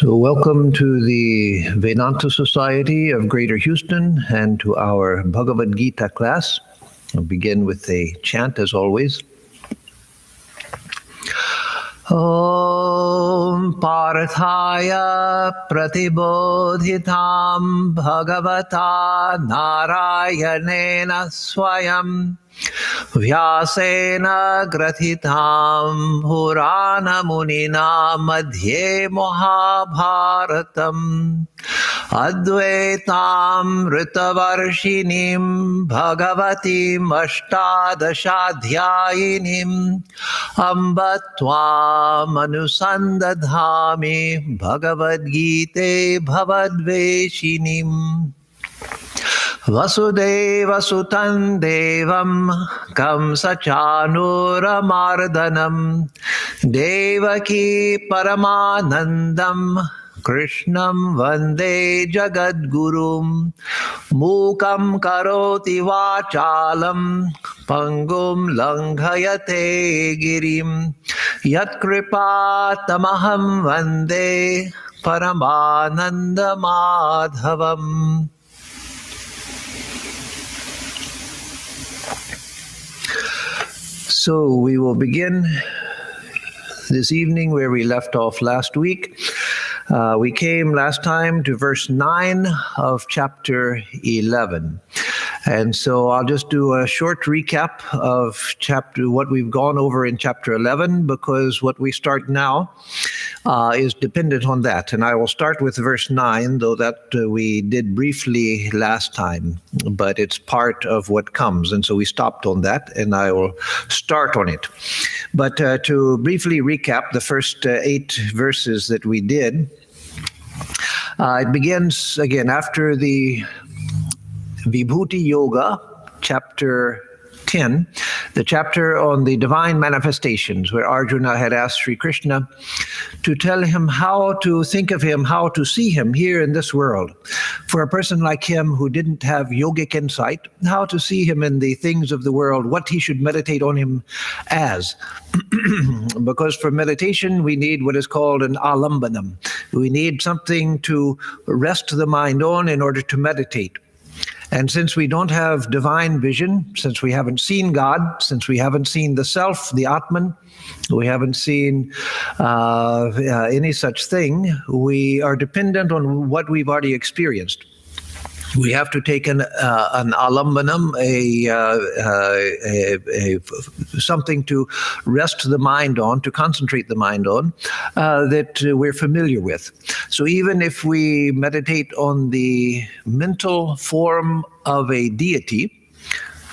So welcome to the Vedanta Society of Greater Houston and to our Bhagavad-Gita class. I'll begin with a chant as always. Om Parthaya Pratibodhitam Bhagavata Narayanena Swayam Vyasena Grathitam Purana Munina Madhye Mahabharatam Advaitam Ritavarshinim Bhagavatim Ashtadashadhyayinim Ambatvam Anusandadhami Bhagavad-Gita Bhavadveshinim Vasudeva Sutan Devam Kamsachanuramardanam Devaki Paramanandam Krishnam Vande Jagadgurum Mukam Karoti Vachalam Pangum Langhayate Girim Yatkripa Tamaham Vande Paramananda Madhavam. So we will begin this evening where we left off last week. We came last time to verse 9 of chapter 11. And so I'll just do a short recap of what we've gone over in chapter 11, because what we start now is dependent on that. And I will start with verse 9, though that we did briefly last time, but it's part of what comes. And so we stopped on that, and I will start on it. But to briefly recap the first 8 verses that we did, it begins again after the Vibhuti Yoga, chapter 10, the chapter on the divine manifestations, where Arjuna had asked Sri Krishna to tell him how to think of him, how to see him here in this world. For a person like him who didn't have yogic insight, how to see him in the things of the world, what he should meditate on him as. Because for meditation, we need what is called an alambanam. We need something to rest the mind on in order to meditate. And since we don't have divine vision, since we haven't seen God, since we haven't seen the self, the Atman, we haven't seen any such thing, we are dependent on what we've already experienced. We have to take an alambanam, something to rest the mind on, to concentrate the mind on, that we're familiar with. So even if we meditate on the mental form of a deity,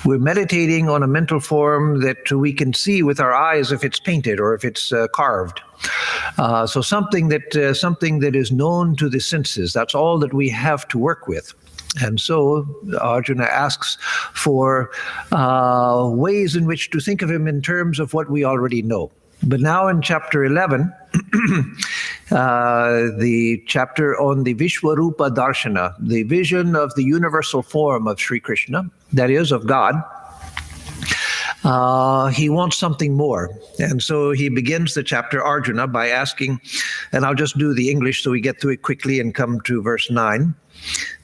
we're meditating on a mental form that we can see with our eyes if it's painted or if it's carved. So something that is known to the senses, that's all that we have to work with. And so Arjuna asks for ways in which to think of him in terms of what we already know. But now in chapter 11, the chapter on the Vishwarupa Darshana, the vision of the universal form of Sri Krishna, that is, of God, he wants something more. And so he begins the chapter, Arjuna, by asking, and I'll just do the English so we get through it quickly and come to verse 9.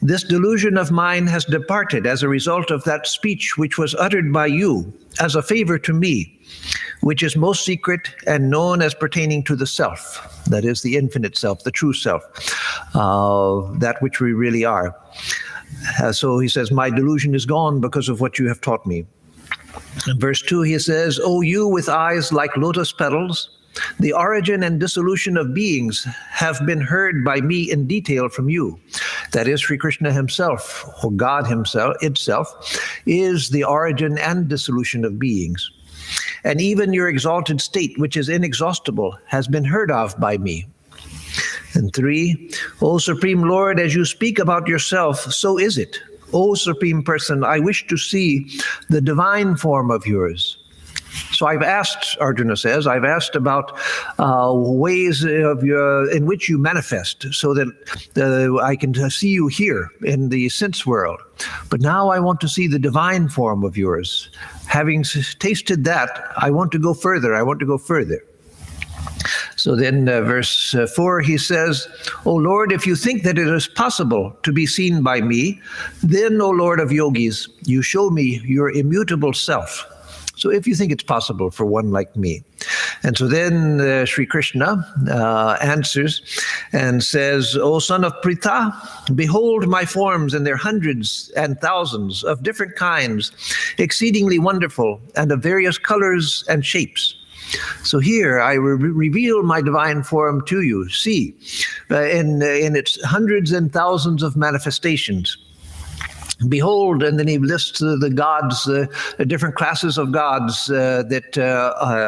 This delusion of mine has departed as a result of that speech which was uttered by you as a favor to me, which is most secret and known as pertaining to the self, that is the infinite self, the true self, that which we really are. So he says, my delusion is gone because of what you have taught me. In verse 2 he says, O you with eyes like lotus petals, the origin and dissolution of beings have been heard by me in detail from you. That is, Sri Krishna himself, or God himself, itself, is the origin and dissolution of beings. And even your exalted state, which is inexhaustible, has been heard of by me. And 3, O Supreme Lord, as you speak about yourself, so is it. O Supreme Person, I wish to see the divine form of yours. So I've asked, Arjuna says, I've asked about ways in which you manifest so that I can see you here in the sense world. But now I want to see the divine form of yours. Having tasted that, I want to go further. So then verse 4, he says, O Lord, if you think that it is possible to be seen by me, then, O Lord of yogis, you show me your immutable self. So if you think it's possible for one like me. And so then Sri Krishna answers and says, O son of Pritha, behold my forms in their hundreds and thousands of different kinds, exceedingly wonderful and of various colors and shapes. So here I reveal my divine form to you. See, in its hundreds and thousands of manifestations. Behold, and then he lists the gods, different classes of gods that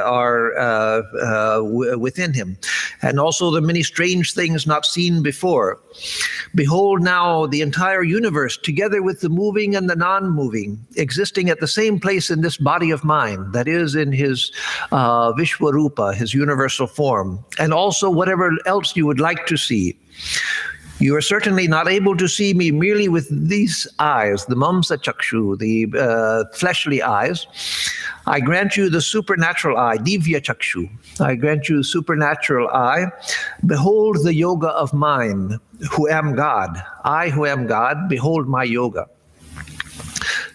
are within him, and also the many strange things not seen before. Behold now the entire universe, together with the moving and the non-moving, existing at the same place in this body of mine, that is in his Vishwarupa, his universal form, and also whatever else you would like to see. You are certainly not able to see me merely with these eyes, the mamsa chakshu, the fleshly eyes. I grant you the supernatural eye, divya chakshu. I grant you supernatural eye. Behold the yoga of mine, who am God. I who am God, behold my yoga.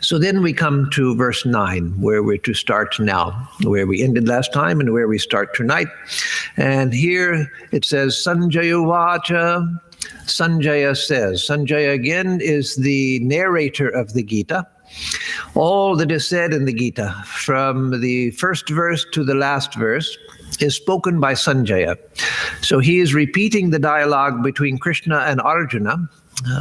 So then we come to verse 9, where we're to start now, where we ended last time and where we start tonight. And here it says, Sanjaya Vacha. Sanjaya says. Sanjaya again is the narrator of the Gita. All that is said in the Gita, from the first verse to the last verse, is spoken by Sanjaya. So he is repeating the dialogue between Krishna and Arjuna,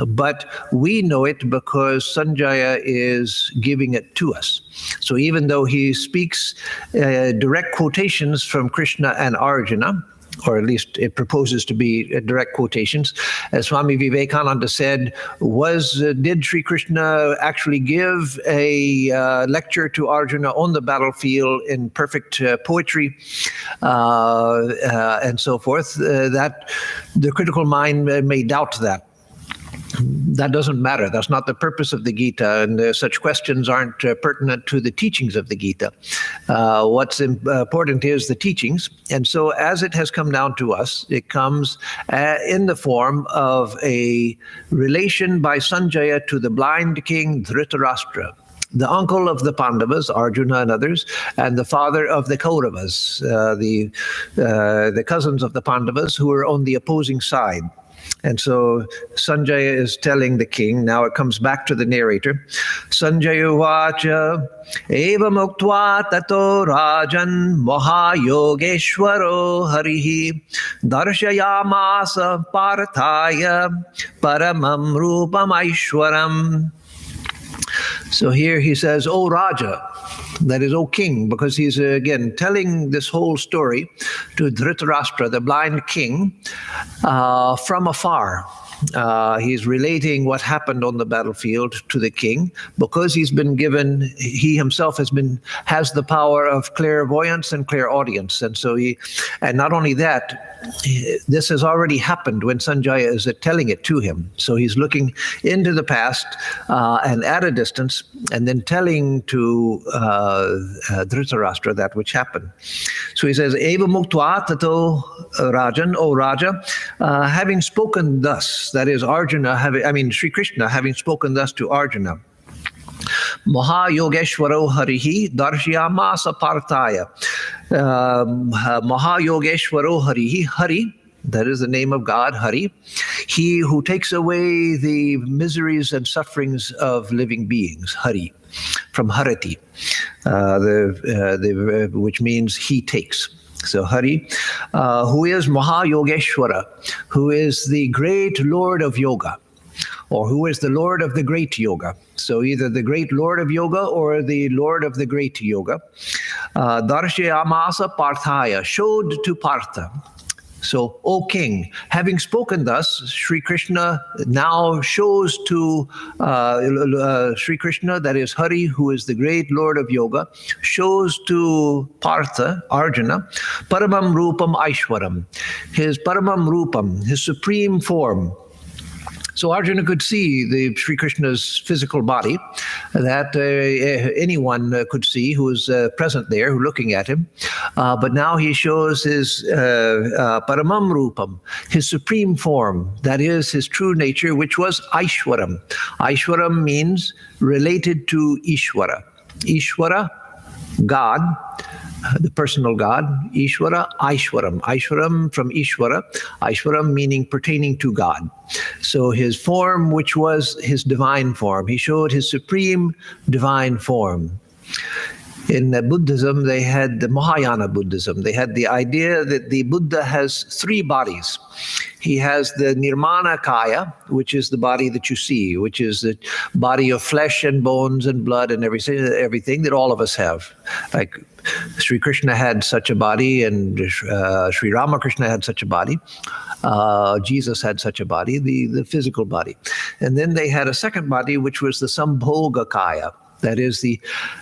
but we know it because Sanjaya is giving it to us. So even though he speaks direct quotations from Krishna and Arjuna, or at least it proposes to be direct quotations, as Swami Vivekananda said, did Sri Krishna actually give a lecture to Arjuna on the battlefield in perfect poetry and so forth, that the critical mind may doubt that. That doesn't matter. That's not the purpose of the Gita, and such questions aren't pertinent to the teachings of the Gita. What's important is the teachings, and so as it has come down to us, it comes in the form of a relation by Sanjaya to the blind king Dhritarashtra, the uncle of the Pandavas, Arjuna and others, and the father of the Kauravas, the cousins of the Pandavas who were on the opposing side. And so Sanjaya is telling the king, now it comes back to the narrator, Sanjaya vacha eva muktva tato rajan mahayogeshwaro harihi darshayamasa parthaya paramam rupam aishwaram. So here he says, O Raja, that is, O king, because he's again telling this whole story to Dhritarashtra, the blind king, from afar. He's relating what happened on the battlefield to the king, because he himself has the power of clairvoyance and clairaudience. And so and not only that, this has already happened when Sanjaya is telling it to him. So he's looking into the past and at a distance, and then telling to Dhritarashtra that which happened. So he says, Eva muktva tato rajan, O Raja, having spoken thus, that is Sri Krishna having spoken thus to Arjuna, Mahayogeshwaro harihi darshyamasa parthaya. Mahayogeshwaro harihi, Hari, that is the name of God, Hari, he who takes away the miseries and sufferings of living beings, Hari, from Harati, which means he takes. So Hari, who is Mahayogeshwara, who is the great Lord of Yoga, or who is the Lord of the great yoga. So either the great Lord of yoga or the Lord of the great yoga. Darshayamasa parthaya, showed to Partha. So, O king, having spoken thus, Sri Krishna now shows to Sri Krishna, that is Hari, who is the great Lord of yoga, shows to Partha, Arjuna, Paramam Rupam Aishwaram, his Paramam Rupam, his supreme form. So Arjuna could see the Sri Krishna's physical body that anyone could see who was present there, who looking at him. But now he shows his paramam rupam, his supreme form, that is his true nature, which was Aishwaram. Aishwaram means related to Ishwara. Ishwara, God, the personal God, Ishwara, Aishwaram. Aishwaram from Ishwara, Aishwaram meaning pertaining to God. So his form, which was his divine form, he showed his supreme divine form. In Buddhism, they had the Mahayana Buddhism. They had the idea that the Buddha has three bodies. He has the Nirmana Kaya, which is the body that you see, which is the body of flesh and bones and blood and everything that all of us have. Like Sri Krishna had such a body, and Sri Ramakrishna had such a body. Jesus had such a body, the physical body. And then they had a second body, which was the Sambhoga Kaya. That is the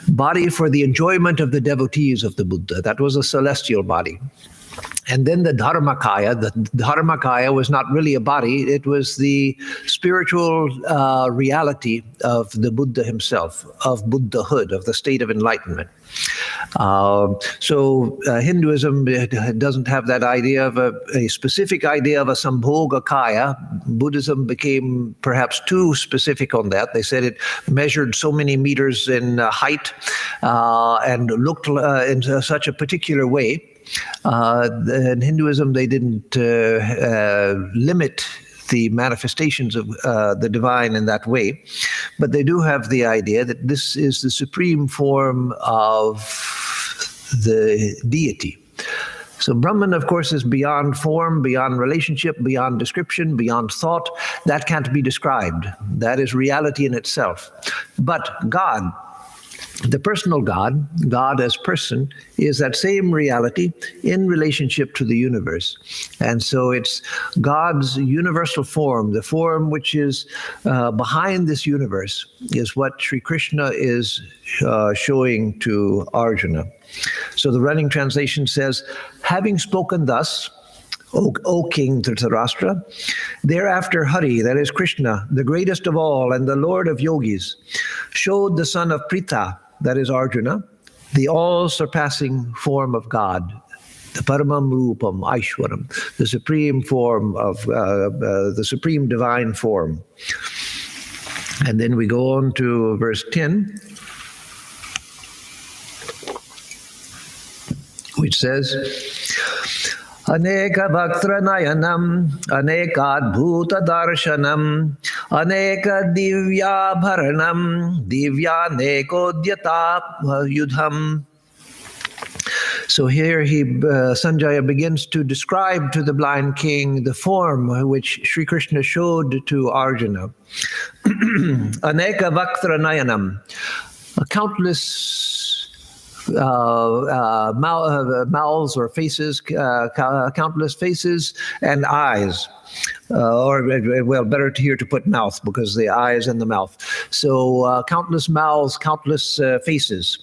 body for the enjoyment of the devotees of the Buddha. That was a celestial body. And then the Dharmakaya. The Dharmakaya was not really a body. It was the spiritual reality of the Buddha himself, of Buddhahood, of the state of enlightenment. So Hinduism doesn't have that idea of a specific idea of a Sambhoga Kaya. Buddhism became perhaps too specific on that. They said it measured so many meters in height and looked in such a particular way. In Hinduism, they didn't limit the manifestations of the divine in that way, but they do have the idea that this is the supreme form of the deity. So Brahman, of course, is beyond form, beyond relationship, beyond description, beyond thought. That can't be described. That is reality in itself. But God, the personal God, God as person, is that same reality in relationship to the universe. And so it's God's universal form, the form which is behind this universe, is what Sri Krishna is showing to Arjuna. So the running translation says, having spoken thus, O King Dhritarashtra, thereafter Hari, that is Krishna, the greatest of all and the Lord of yogis, showed the son of Pritha, that is Arjuna, the all-surpassing form of God, the Paramam Rupam, Aishwaram, the supreme form of, the supreme divine form. And then we go on to verse 10, which says, Aneka Bhaktra Nayanam, Aneka Bhuta Darshanam, Aneka Divya Bharanam, Divya Nekodyata Yudham. So here Sanjaya begins to describe to the blind king the form which Sri Krishna showed to Arjuna. Aneka Bhaktra Nayanam, countless mouths or faces, countless faces and eyes, or well, better here to put mouth because the eyes and the mouth. So countless mouths, countless faces.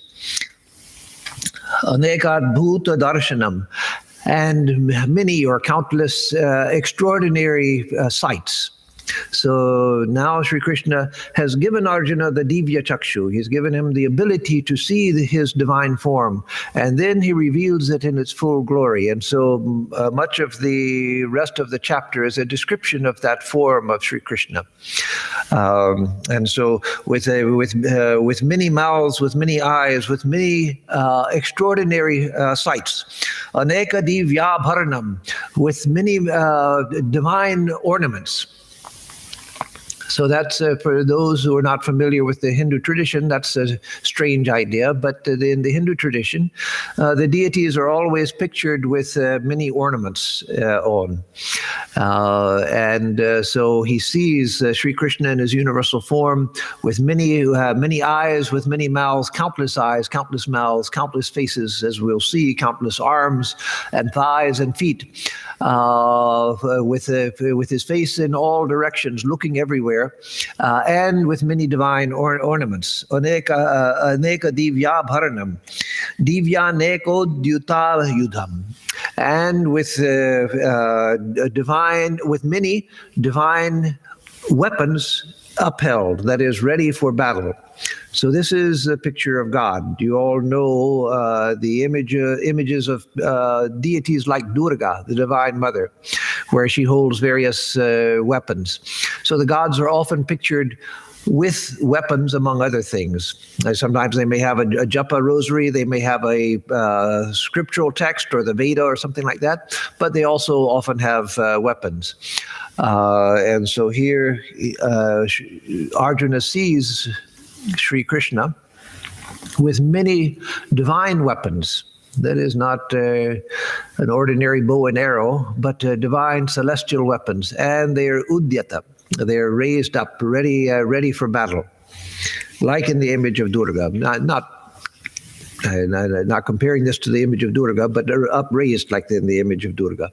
Anekad bhuta darshanam, and many or countless extraordinary sights. So now Sri Krishna has given Arjuna the Divya Chakshu. He's given him the ability to see his divine form, and then he reveals it in its full glory. And so much of the rest of the chapter is a description of that form of Sri Krishna. And so with many mouths, with many eyes, with many extraordinary sights, Aneka Divya Bharanam, with many divine ornaments. So that's for those who are not familiar with the Hindu tradition, that's a strange idea. But in the Hindu tradition, the deities are always pictured with many ornaments on. So he sees Sri Krishna in his universal form with many eyes, with many mouths, countless eyes, countless mouths, countless faces, as we'll see, countless arms and thighs and feet, with his face in all directions, looking everywhere. And with many divine ornaments. Aneka divya bharanam, divya neko dyuta yudham, and with many divine weapons upheld, that is, ready for battle. So this is a picture of God. You all know the images of deities like Durga, the Divine Mother, where she holds various weapons. So the gods are often pictured with weapons, among other things. Sometimes they may have a japa rosary, they may have a scriptural text or the Veda or something like that, but they also often have weapons. And so here Arjuna sees Sri Krishna with many divine weapons. That is not an ordinary bow and arrow, but divine celestial weapons, and they are udyata. They are raised up, ready for battle, like in the image of Durga. Not comparing this to the image of Durga, but they're upraised like in the image of Durga.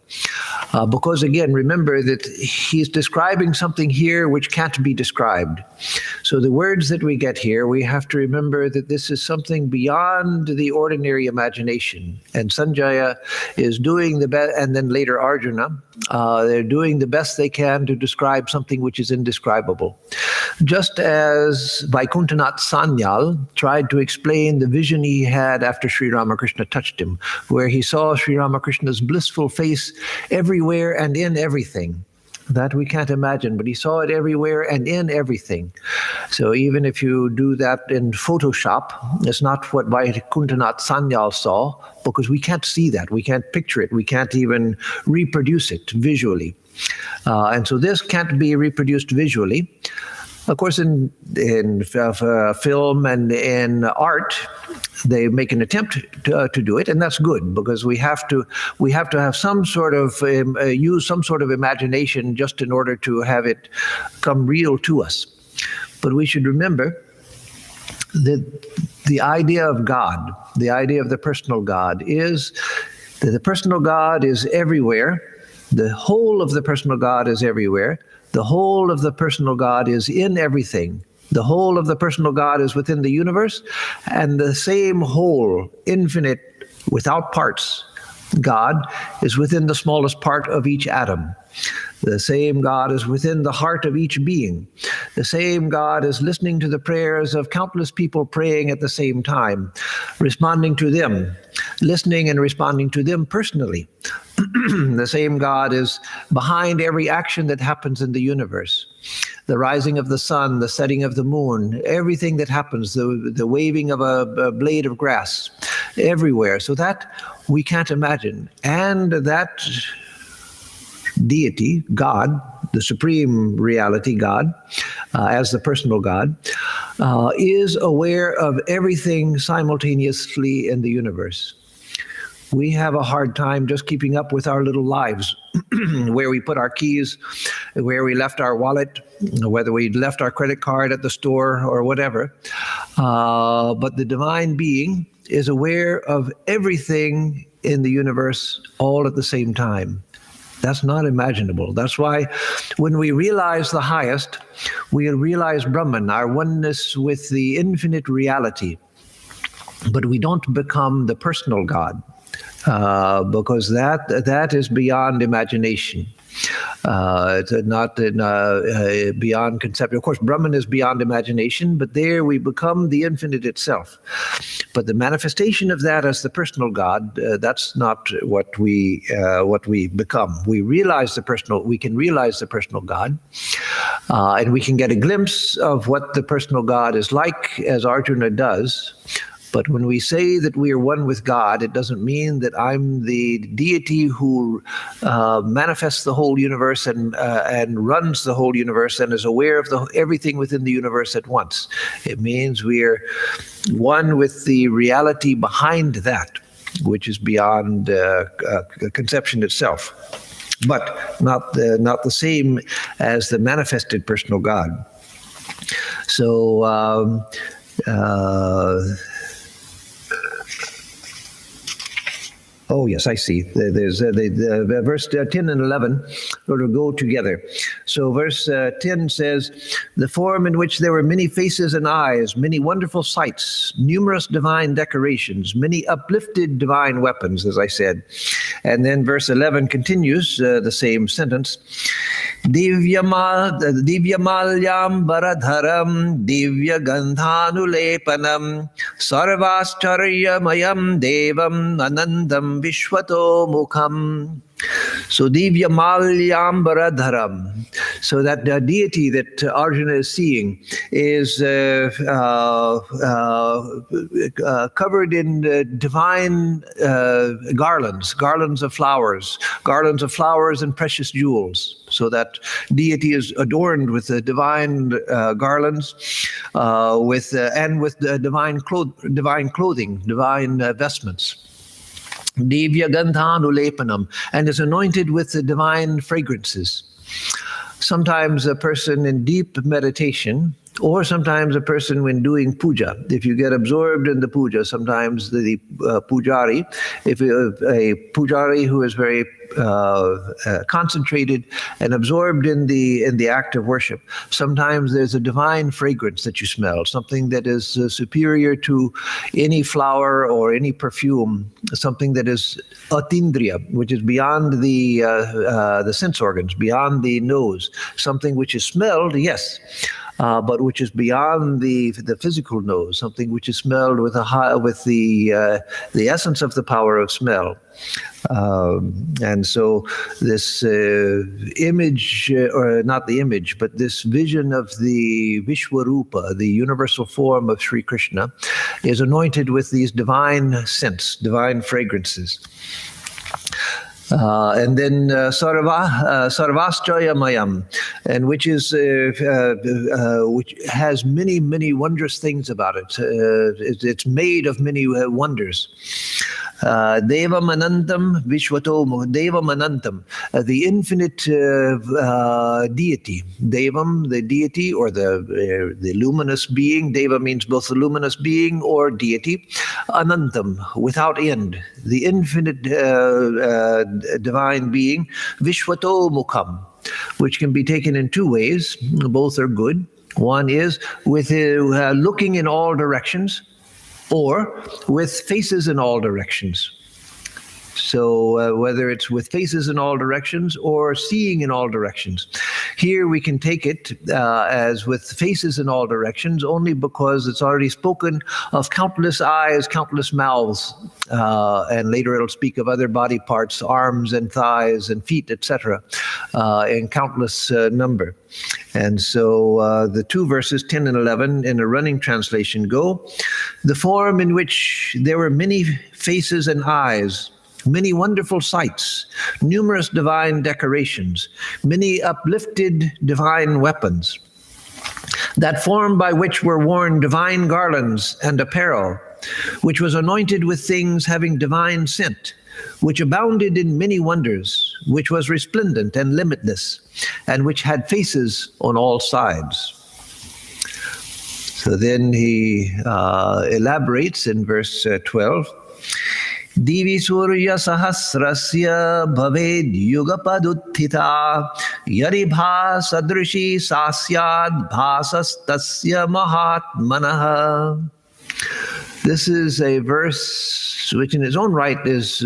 Because again, remember that he's describing something here which can't be described. So the words that we get here, we have to remember that this is something beyond the ordinary imagination. And Sanjaya is doing the best, and then later Arjuna, they're doing the best they can to describe something which is indescribable. Just as Vaikuntanath Sanyal tried to explain the vision he had after Sri Ramakrishna touched him, where he saw Sri Ramakrishna's blissful face everywhere and in everything. That we can't imagine, but he saw it everywhere and in everything. So even if you do that in Photoshop, it's not what Vaikuntanath Sanyal saw, because we can't see that. We can't picture it. We can't even reproduce it visually. And so this can't be reproduced visually. Of course, in film and in art, they make an attempt to do it, and that's good, because we have to have some sort of use some sort of imagination just in order to have it come real to us. But we should remember that the idea of God, the idea of the personal God, is that the personal God is everywhere. The whole of the personal God is everywhere. The whole of the personal God is in everything. The whole of the personal God is within the universe, and the same whole, infinite, without parts, God is within the smallest part of each atom. The same God is within the heart of each being. The same God is listening to the prayers of countless people praying at the same time, responding to them, listening and responding to them personally. The same God is behind every action that happens in the universe. The rising of the sun, the setting of the moon, everything that happens, the waving of a blade of grass, everywhere. So that we can't imagine. And that deity, God, the supreme reality, God, as the personal God, is aware of everything simultaneously in the universe. We have a hard time just keeping up with our little lives, where we put our keys, where we left our wallet, whether we left our credit card at the store or whatever. But the divine being is aware of everything in the universe all at the same time. That's not imaginable. That's why when we realize the highest, we realize Brahman, our oneness with the infinite reality. But we don't become the personal God. Because that is beyond imagination. It's not beyond conception. Of course, Brahman is beyond imagination, but there we become the infinite itself. But the manifestation of that as the personal God, that's not what we become. We can realize the personal God, and we can get a glimpse of what the personal God is like, as Arjuna does. But when we say that we are one with God, it doesn't mean that I'm the deity who manifests the whole universe and runs the whole universe and is aware of everything within the universe at once. It means we are one with the reality behind that, which is beyond conception itself, but not the same as the manifested personal God. So. Oh, yes, I see. There's the verse 10 and 11 sort of go together. So verse 10 says, the form in which there were many faces and eyes, many wonderful sights, numerous divine decorations, many uplifted divine weapons, as I said. And then verse 11 continues the same sentence. Divyamalyam Baradharam Divya Gandhanulepanam Sarvascharyamayam Devam Anandam Vishwato Mukham. So Divyamalyam Baradharam. So that the deity that Arjuna is seeing is covered in divine garlands of flowers and precious jewels. So that deity is adorned with the divine garlands, with the divine clothing, divine vestments. Divya Gandhanulepanam, and is anointed with the divine fragrances. Sometimes a person in deep meditation, or sometimes a person when doing puja. If you get absorbed in the puja, sometimes the pujari, if a pujari who is very concentrated and absorbed in the act of worship, sometimes there's a divine fragrance that you smell, something that is superior to any flower or any perfume, something that is atindriya, which is beyond the sense organs, beyond the nose, something which is smelled, yes, but which is beyond the physical nose, something which is smelled with the essence of the power of smell. And so this image, or not the image, but this vision of the Vishwarupa, the universal form of Sri Krishna, is anointed with these divine scents, divine fragrances. And then Sarvascharyamayam, and which has many wondrous things about it. It's made of many wonders. Devam Anantam Vishwato Devam Anantam, the infinite deity. Devam, the deity, or the luminous being. Deva means both the luminous being or deity. Anantam, without end, the infinite divine being. Vishwato Mukham, which can be taken in two ways. Both are good. One is with looking in all directions, or with faces in all directions. So whether it's with faces in all directions or seeing in all directions. Here we can take it as with faces in all directions only because it's already spoken of countless eyes, countless mouths, and later it'll speak of other body parts, arms and thighs and feet, etc., in countless number. And so the two verses 10 and 11 in a running translation go, the form in which there were many faces and eyes, many wonderful sights, numerous divine decorations, many uplifted divine weapons. That form by which were worn divine garlands and apparel, which was anointed with things having divine scent, which abounded in many wonders, which was resplendent and limitless, and which had faces on all sides. So then he elaborates in verse 12. Divi Surya Sahasrasya Bhaved Yugapaduttita Yaribha Sadrishi Sasyad Bhasastasya Mahatmanaha. This is a verse which in its own right is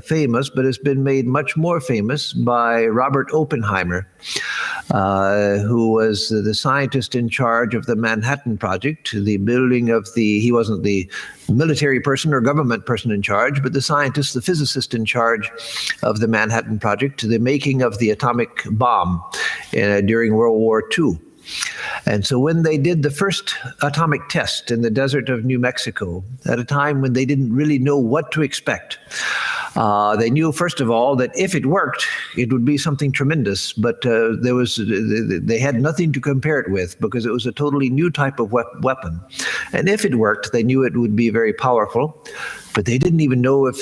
famous, but it's been made much more famous by Robert Oppenheimer, who was the scientist in charge of the Manhattan Project, the building of he wasn't the military person or government person in charge, but the scientist, the physicist in charge of the Manhattan Project, the making of the atomic bomb during World War II. And so when they did the first atomic test in the desert of New Mexico, at a time when they didn't really know what to expect, they knew, first of all, that if it worked, it would be something tremendous, but they had nothing to compare it with because it was a totally new type of weapon. And if it worked, they knew it would be very powerful, but they didn't even know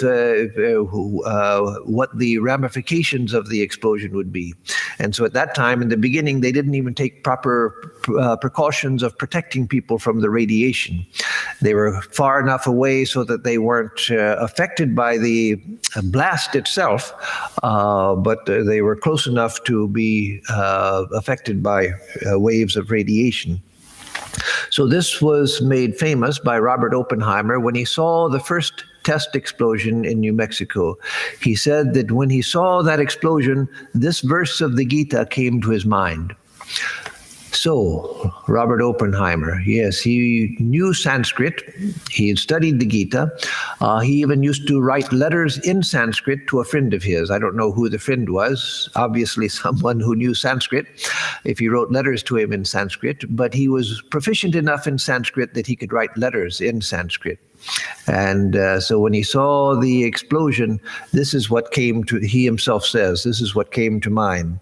what the ramifications of the explosion would be. And so at that time, in the beginning, they didn't even take proper precautions of protecting people from the radiation. They were far enough away so that they weren't affected by the blast itself, but they were close enough to be affected by waves of radiation. So this was made famous by Robert Oppenheimer when he saw the first test explosion in New Mexico. He said that when he saw that explosion, this verse of the Gita came to his mind. So, Robert Oppenheimer, yes, he knew Sanskrit. He had studied the Gita. He even used to write letters in Sanskrit to a friend of his. I don't know who the friend was, obviously someone who knew Sanskrit, if he wrote letters to him in Sanskrit, but he was proficient enough in Sanskrit that he could write letters in Sanskrit. And so when he saw the explosion, this is what came to, he himself says, this is what came to mind.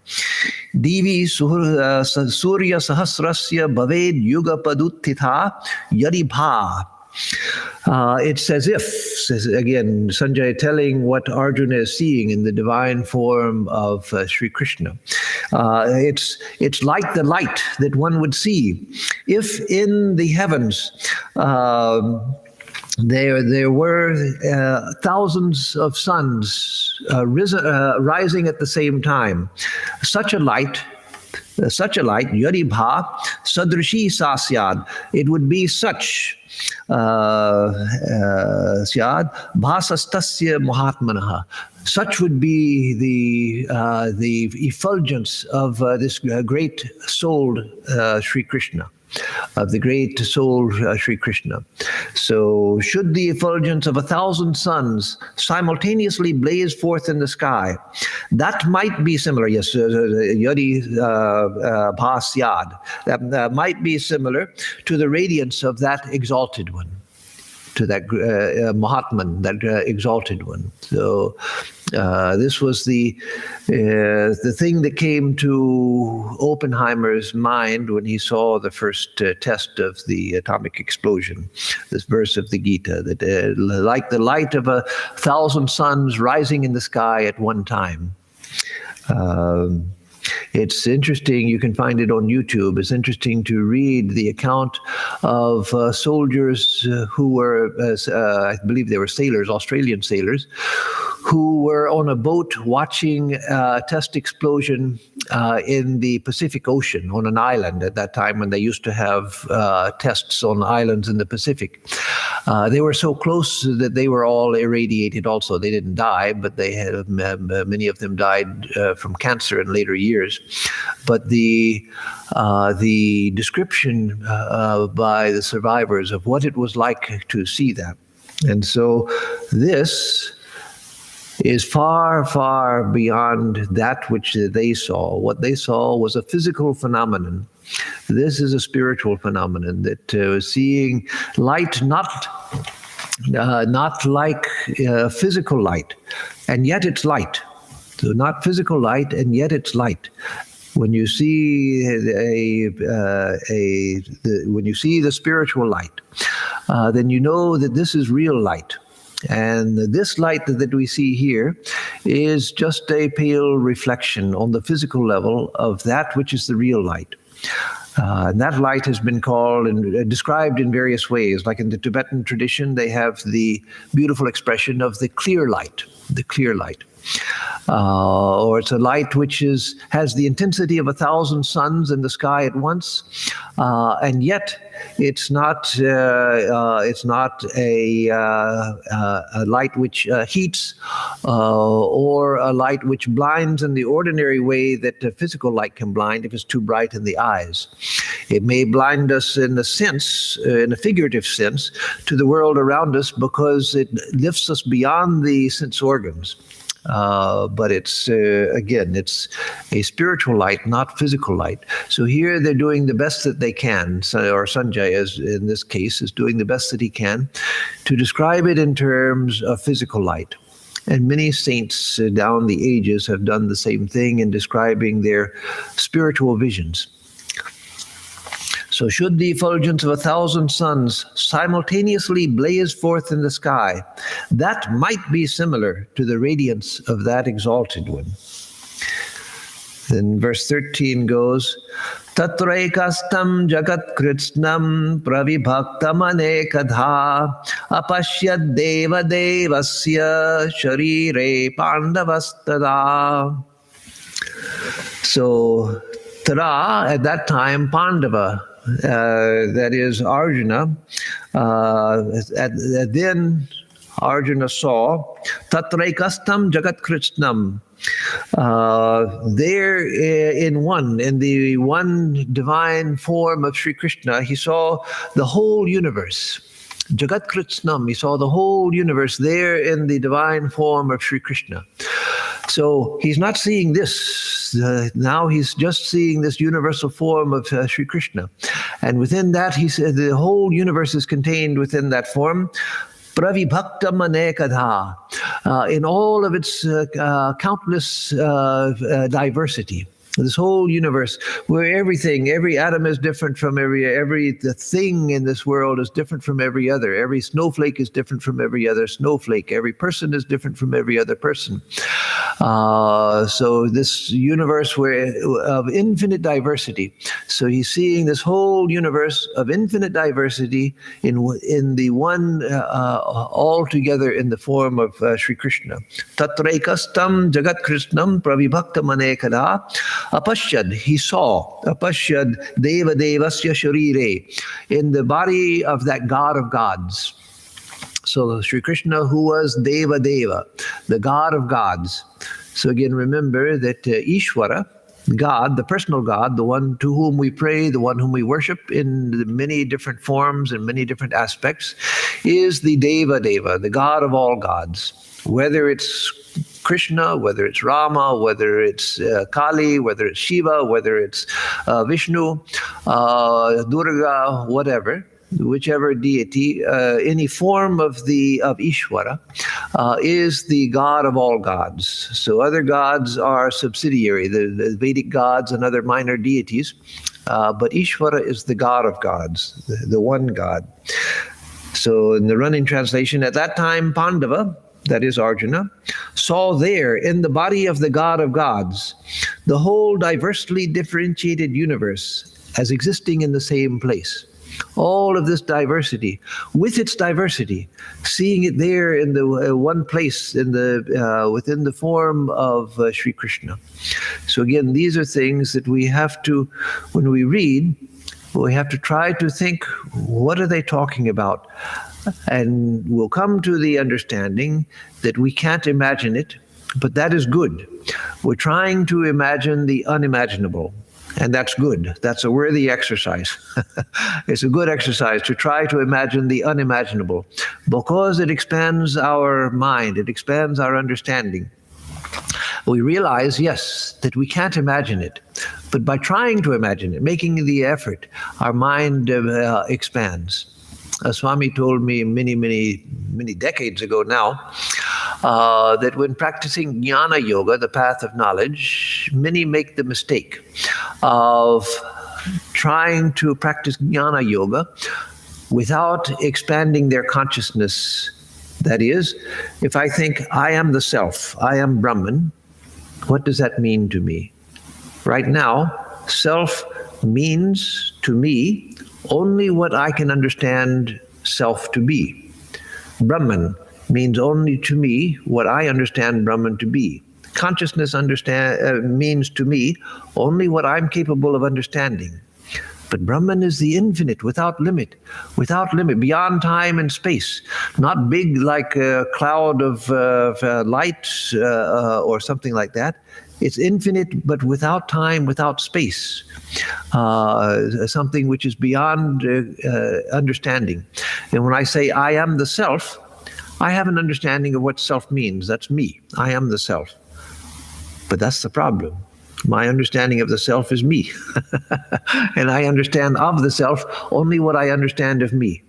Divi surya sahasrasya bhaved yuga paduttitha yadibha. It's as if, says again, Sanjay telling what Arjuna is seeing in the divine form of Sri Krishna. It's like the light that one would see if in the heavens there were thousands of suns rising at the same time. Such a light, yadibha sadrishi sasyad, it would be such, syad bhasastasya mahatmanaha. Such would be the effulgence of this great-souled Sri Krishna. Of the great soul Sri Krishna. So should the effulgence of 1,000 suns simultaneously blaze forth in the sky, that might be similar, yes, yadi bhasyad, that might be similar to the radiance of that exalted one, to that Mahatman, that exalted one. So this was the thing that came to Oppenheimer's mind when he saw the first test of the atomic explosion. This verse of the Gita, that like the light of 1,000 suns rising in the sky at one time. It's interesting, you can find it on YouTube. It's interesting to read the account of soldiers who were, I believe they were sailors, Australian sailors, who were on a boat watching a test explosion in the Pacific Ocean on an island at that time when they used to have tests on islands in the Pacific. They were so close that they were all irradiated also. They didn't die, but they had, many of them died from cancer in later years. But the description by the survivors of what it was like to see that. And so this is far, far beyond that which they saw. What they saw was a physical phenomenon. This is a spiritual phenomenon, that seeing light not like physical light, and yet it's light. So not physical light, and yet it's light. When you see when you see the spiritual light, then you know that this is real light. And this light that we see here is just a pale reflection on the physical level of that which is the real light. And that light has been called and described in various ways. Like in the Tibetan tradition, they have the beautiful expression of the clear light, the clear light. Or it's a light which has the intensity of 1,000 suns in the sky at once, and yet it's not a light which heats or a light which blinds in the ordinary way that physical light can blind if it's too bright in the eyes. It may blind us in a sense, in a figurative sense, to the world around us because it lifts us beyond the sense organs. But it's, again, it's a spiritual light, not physical light. So here they're doing the best that they can, or Sanjay, is, in this case, is doing the best that he can to describe it in terms of physical light. And many saints down the ages have done the same thing in describing their spiritual visions. So should the effulgence of 1,000 suns simultaneously blaze forth in the sky, that might be similar to the radiance of that exalted one. Then verse 13 goes, Tatraikastam jagat kritsnam pravibhaktam anekadha apashyad deva devasya sharire pandavastada. So Tara, at that time, Pandava, that is Arjuna, then Arjuna saw Tatraikastam Jagat Krishnam. There in the one divine form of Sri Krishna, he saw the whole universe. Jagat Krishnam, he saw the whole universe there in the divine form of Sri Krishna. So he's not seeing this. Now he's just seeing this universal form of Sri Krishna. And within that, he said the whole universe is contained within that form. Pravibhaktam anekadha, in all of its countless diversity. This whole universe, where every atom is different from the thing in this world is different from every other. Every snowflake is different from every other snowflake. Every person is different from every other person. So this universe of infinite diversity. So he's seeing this whole universe of infinite diversity in the one all together in the form of Sri Krishna. Tatraikastam Jagat Krishnam Pravibhaktam anekada. Apashyad, he saw, Apashyad Deva Devasya Sharire, in the body of that God of gods. So Sri Krishna, who was Deva Deva, the God of gods. So again, remember that Ishvara, God, the personal God, the one to whom we pray, the one whom we worship in the many different forms and many different aspects, is the Deva Deva, the God of all gods. Whether it's Krishna, whether it's Rama, whether it's Kali, whether it's Shiva, whether it's Vishnu, Durga, whatever, whichever deity, any form of Ishvara is the God of all gods. So other gods are subsidiary, the Vedic gods and other minor deities, but Ishvara is the God of gods, the one God. So in the running translation, at that time, Pandava, that is Arjuna, saw there in the body of the God of gods the whole diversely differentiated universe as existing in the same place. All of this diversity, with its diversity, seeing it there in the one place in within the form of Sri Krishna. So again, these are things that we have to, when we read, we have to try to think, what are they talking about? And we'll come to the understanding that we can't imagine it, but that is good. We're trying to imagine the unimaginable, and that's good. That's a worthy exercise. It's a good exercise to try to imagine the unimaginable, because it expands our mind, it expands our understanding. We realize, yes, that we can't imagine it, but by trying to imagine it, making the effort, our mind expands. Swami told me many decades ago now that when practicing jnana yoga, the path of knowledge, many make the mistake of trying to practice jnana yoga without expanding their consciousness. That is, if I think I am the self, I am Brahman, what does that mean to me? Right now, self means to me only what I can understand self to be. Brahman means only to me what I understand Brahman to be. Consciousness means to me only what I'm capable of understanding. But Brahman is the infinite, without limit, beyond time and space, not big like a cloud of light or something like that. It's infinite, but without time, without space, something which is beyond understanding. And when I say I am the self, I have an understanding of what self means. That's me. I am the self. But that's the problem. My understanding of the self is me. And I understand of the self only what I understand of me.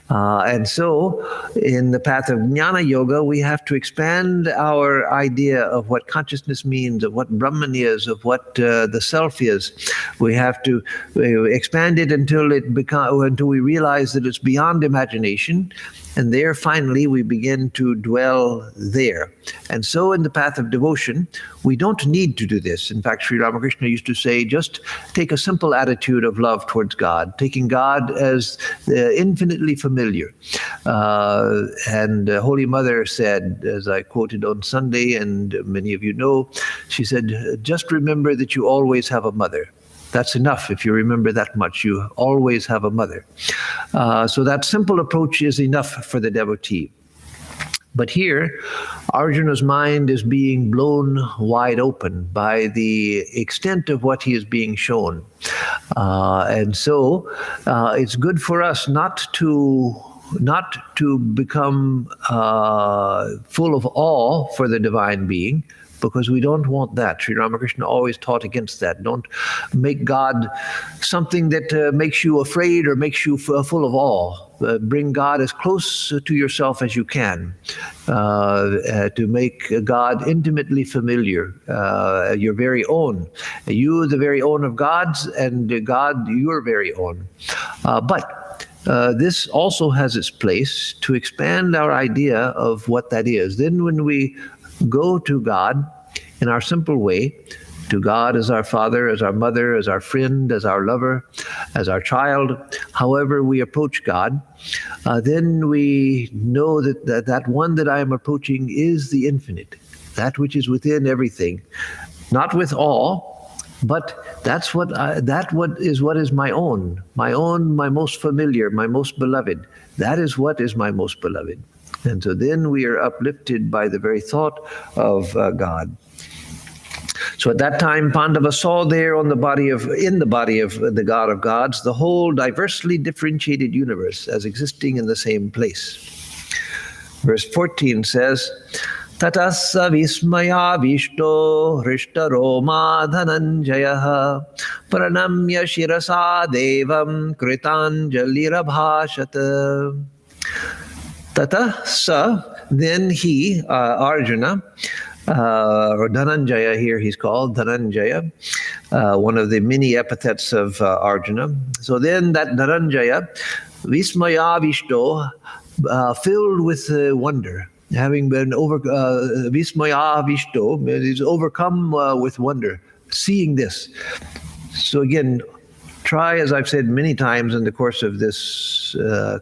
And so in the path of jnana yoga, we have to expand our idea of what consciousness means, of what Brahman is, of what the self is. We have to expand it until we realize that it's beyond imagination. And there, finally, we begin to dwell there. And so in the path of devotion, we don't need to do this. In fact, Sri Ramakrishna used to say, just take a simple attitude of love towards God, taking God as infinitely familiar. And Holy Mother said, as I quoted on Sunday, and many of you know, she said, just remember that you always have a mother. That's enough. If you remember that much, you always have a mother. So that simple approach is enough for the devotee. But here, Arjuna's mind is being blown wide open by the extent of what he is being shown. And so it's good for us not to become full of awe for the divine being, because we don't want that. Sri Ramakrishna always taught against that. Don't make God something that makes you afraid or makes you full of awe. Bring God as close to yourself as you can, to make God intimately familiar, your very own. You, the very own of God's, and God, your very own. But this also has its place to expand our idea of what that is. Then when we go to God in our simple way, to God as our father, as our mother, as our friend, as our lover, as our child, however we approach God, then we know that one that I am approaching is the infinite, that which is within everything, not with awe, but that's what is my own, my most familiar, my most beloved. That is what is my most beloved. And so then we are uplifted by the very thought of God. So at that time, Pandava saw there in the body of the God of gods, the whole diversely differentiated universe as existing in the same place. Verse 14 says, Tatassa vismaya vishto hrishtaro dhananjaya pranamya shirasa devam kritanjalirabhashata. Tata sa, then he, Arjuna, or Dhananjaya here he's called, Dhananjaya, one of the many epithets of Arjuna. So then that Dhananjaya, Vismaya Vishto, filled with wonder, having been Vismaya Vishto, is overcome with wonder, seeing this. So again, try, as I've said many times in the course of this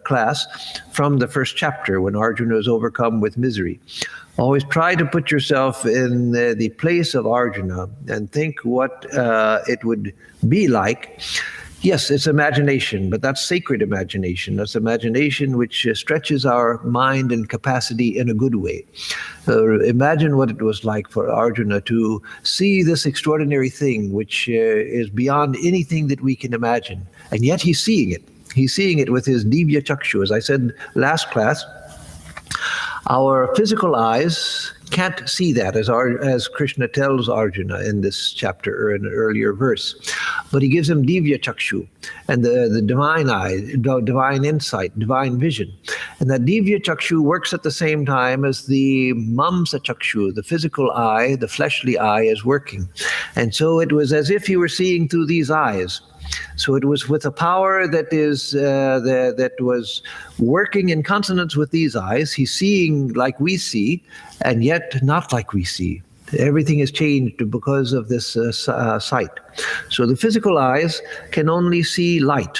class, from the first chapter when Arjuna is overcome with misery. Always try to put yourself in the place of Arjuna and think what it would be like. Yes, it's imagination, but that's sacred imagination. That's imagination which stretches our mind and capacity in a good way. Imagine what it was like for Arjuna to see this extraordinary thing which is beyond anything that we can imagine. And yet he's seeing it. He's seeing it with his divya chakshu. As I said last class, our physical eyes can't see that, as Krishna tells Arjuna in this chapter or in an earlier verse. But he gives him divya chakshu, and the divine eye, divine insight, divine vision. And that divya chakshu works at the same time as the mamsa chakshu, the physical eye, the fleshly eye is working. And so it was as if he were seeing through these eyes. So it was with a power that was working in consonance with these eyes. He's seeing like we see, and yet not like we see. Everything has changed because of this sight. So the physical eyes can only see light,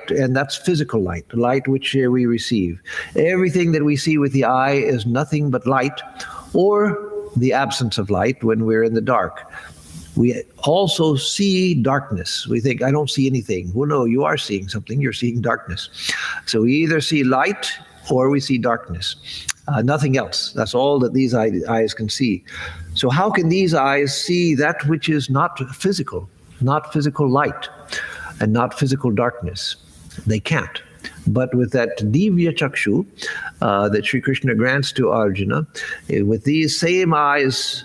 and that's physical light which we receive. Everything that we see with the eye is nothing but light, or the absence of light when we're in the dark. We also see darkness. We think, I don't see anything. Well, no, you are seeing something. You're seeing darkness. So we either see light or we see darkness. Nothing else. That's all that these eyes can see. So how can these eyes see that which is not physical light, and not physical darkness? They can't. But with that divya chakshu that Sri Krishna grants to Arjuna, with these same eyes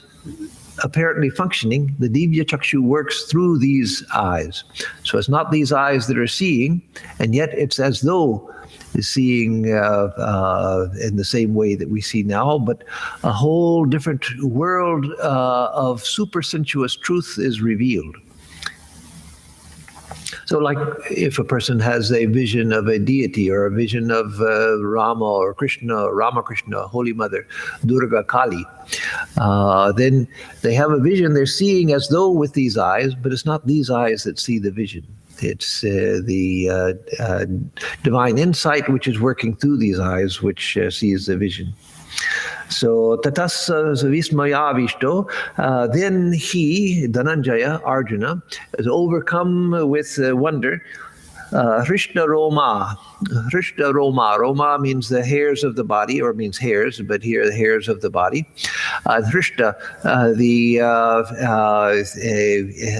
apparently functioning, the divya chakshu works through these eyes. So it's not these eyes that are seeing, and yet it's as though it's seeing in the same way that we see now, but a whole different world of supersensuous truth is revealed. So like if a person has a vision of a deity or a vision of Rama or Krishna, Ramakrishna, Holy Mother, Durga, Kali, then they have a vision they're seeing as though with these eyes, but it's not these eyes that see the vision. It's the divine insight which is working through these eyes which sees the vision. So tatassa vismaya vishto, then he, Dhananjaya, Arjuna, is overcome with wonder. Hrishta Roma. Hrishta Roma. Roma means the hairs of the body, or means hairs, but here the hairs of the body. Hrishta, the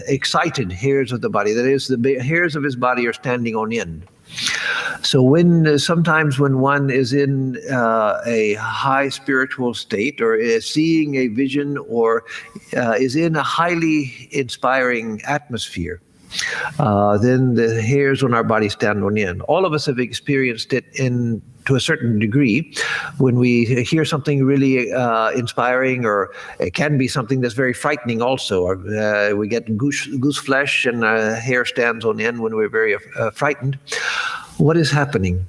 excited hairs of the body. That is, the hairs of his body are standing on end. So sometimes when one is in a high spiritual state, or is seeing a vision, or is in a highly inspiring atmosphere, then the hairs on our body stand on end. All of us have experienced it to a certain degree when we hear something really inspiring, or it can be something that's very frightening also. Or, we get goose flesh and hair stands on end when we're very frightened. What is happening?